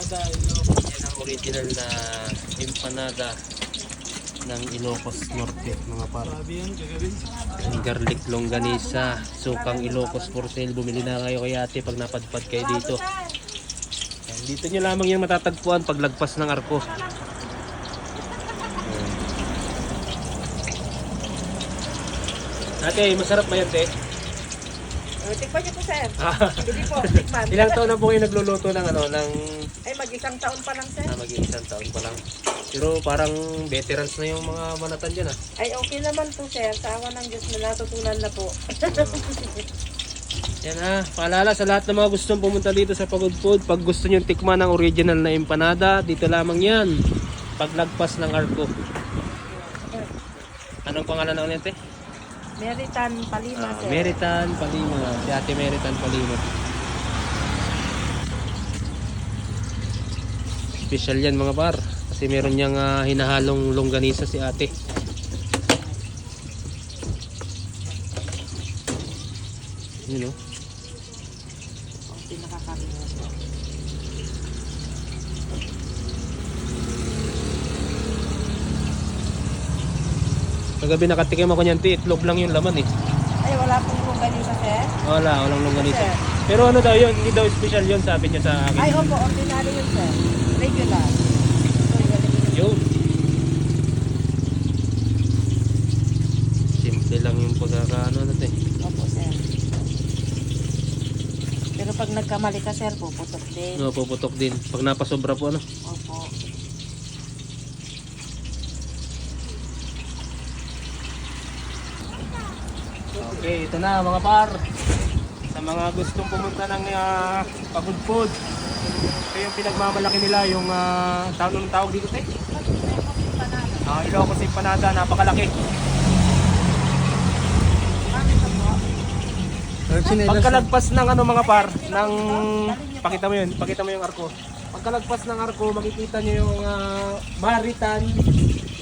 Yan ang original na empanada ng Ilocos Norte, mga par. Ang garlic longganisa, sukang Ilocos for sale. Bumili na kayo kay ate pag napadpad kayo dito. Yan, dito nyo lamang yung matatagpuan paglagpas ng arko. Ate, masarap ba yan, te? Tikman niyo po, sir. Hindi po, tikman. Ilang taon na po kayo nagluluto ng Ay, mag-isang taon pa lang, sir. mag-iisang taon pa lang. Pero parang veterans na yung mga manatan dyan, ah. Ay, okay naman po, sir. Sa awa ng Diyos na natutunan na po. Yan ha, paalala sa lahat ng mga gustong pumunta dito sa Pagod Food, pag gusto nyo tikman ng original na empanada, dito lamang yan. Paglagpas ng arko. Anong pangalan na ulit, eh? Meritan Palima, sir. Meritan Palima. Si ate Meritan Palima. Special yan mga par. Kasi meron niyang hinahalong longganisa si ate. Yun o. Okay, nakakaroon. Kagabi nakatikim ako niyan, itlog lang yung laman eh. Ay, wala pong longganisa, sir. Walang longganisa. Sir. Pero ano daw yun, hindi daw special yun sabi niya sa akin. Ay, opo, ordinary yun, sir. Regular. Yun. Simple lang yung pagkakaano natin. Opo, sir. Pero pag nagkamali ka, sir, puputok din. No, puputok din. Pag napasobra po ano. Opo. Okay, ito na mga par. Sa mga gustong pumunta ng Pagod Food. Ito yung pinagmamalaki nila, yung anong tawag dito, te? Ilocos empanada, napakalaki. Pagkalagpas ng mga par, ng pakita mo yung arko. Pagkalagpas ng arko, makikita nyo yung Meritan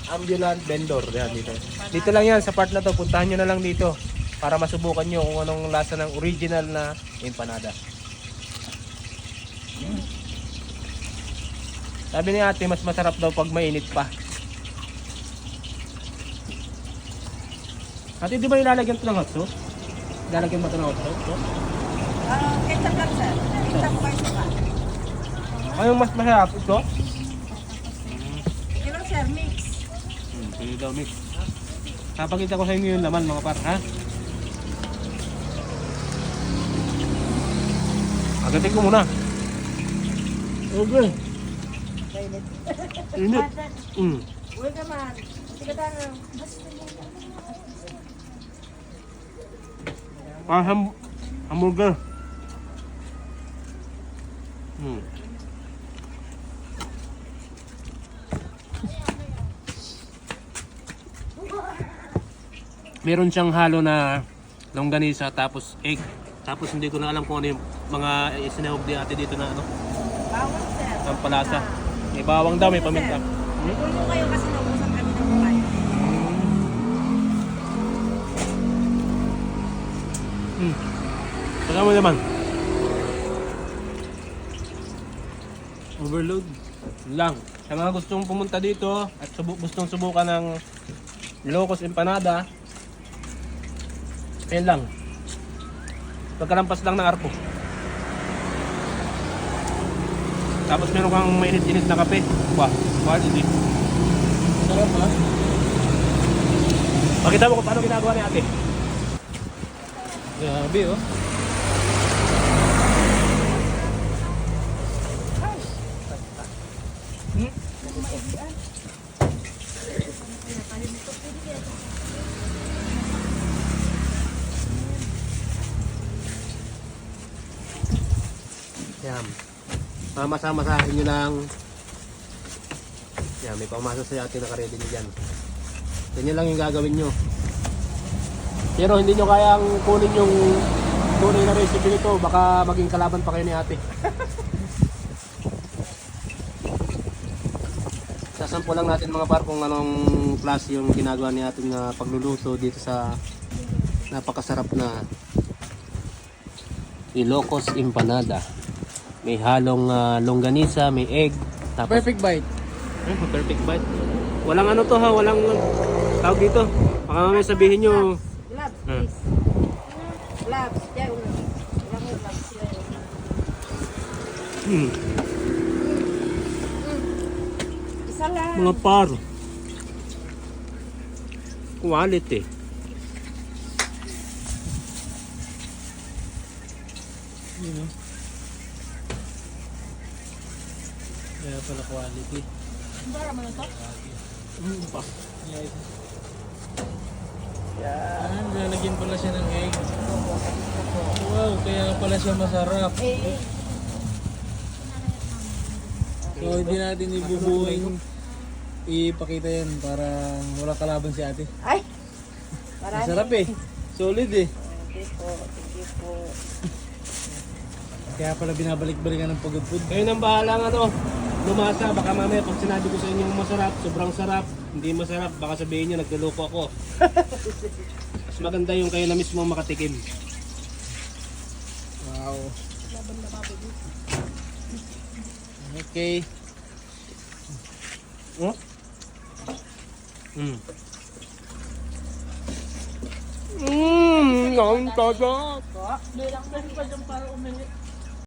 ambulant vendor. Yan, dito. Dito lang yan, sa part na to, puntahan nyo na lang dito para masubukan nyo kung anong lasa ng original na empanada. Sabi ni ate, mas masarap daw pag mainit pa. Ate, di ba ilalagyan ito ng hot sauce? Ilalagyan mo ito ng hot sauce? Ketchup lang, sir. Ketchup pa ito pa. Anong mas masarap ito? Ito lang, sir, mix. Pwede daw mix. Kapagkita ko sa inyo yung laman mga par, ha? Agatin ko muna. Okay. Mainit. Init. Uy naman. Sige tayo. Hamburger. Meron siyang halo na longganisa tapos egg. Tapos hindi ko na alam kung ano yung mga isinahog di ate dito na ano. Bawang, sir. Ang palasa. May bawang daw, may paminta. Tulong kayo kasi naubusan kami ng kumain. Kasama naman. Overload. Yun lang. Sa mga gustong pumunta dito at gustong subukan ng Ilocos empanada, ayun lang. Pagkalampas lang ng arko. Tapos meron kang mainit-init na kape. Quality. Sarap ha? Pakita mo kung paano ginagawa ni ate. Grabe oh. Yan. Mamasa-masahin nyo lang. Yan, may pamasa sa atin nakaready nyo dyan. Ganyan lang yung gagawin nyo. Pero hindi nyo kayang kunin yung tunay na recipe nito. Baka maging kalaban pa kayo ni ate. Sasampo lang natin mga par kung anong klase yung ginagawa ni ating pagluluto dito sa napakasarap na Ilocos empanada. May halong longganisa, may egg. Tapos, Perfect bite. perfect bite. Walang ano to ha, walang tawag dito. Baka mamaya sabihin nyo, Labs, Hmm. please. Labs. Yan. Walang labs. hmm, Isa lang. mga par. Quality. Yun o. Kaya pala quality. Pa. Yes. Yan, lalagyan pala siya ng egg. Wow, kaya pala siya masarap. Eh, So hindi natin ibubuing ipakita yan para wala kalaban si ate. ay. Marami. Masarap eh. Solid eh. Thank you po. Thank you po. Kaya pala binabalik-balikan ng pagod food. Kayo nang bahala nga to. Lumasa, baka mamaya pag sinabi ko sa inyo masarap, sobrang sarap, hindi masarap, baka sabihin nyo nagluloko ako. Mas maganda yung kayo na mismo makatikim. Wow. Okay. Oh? Ang sarap! Po. Bilang pa dyan para uminit.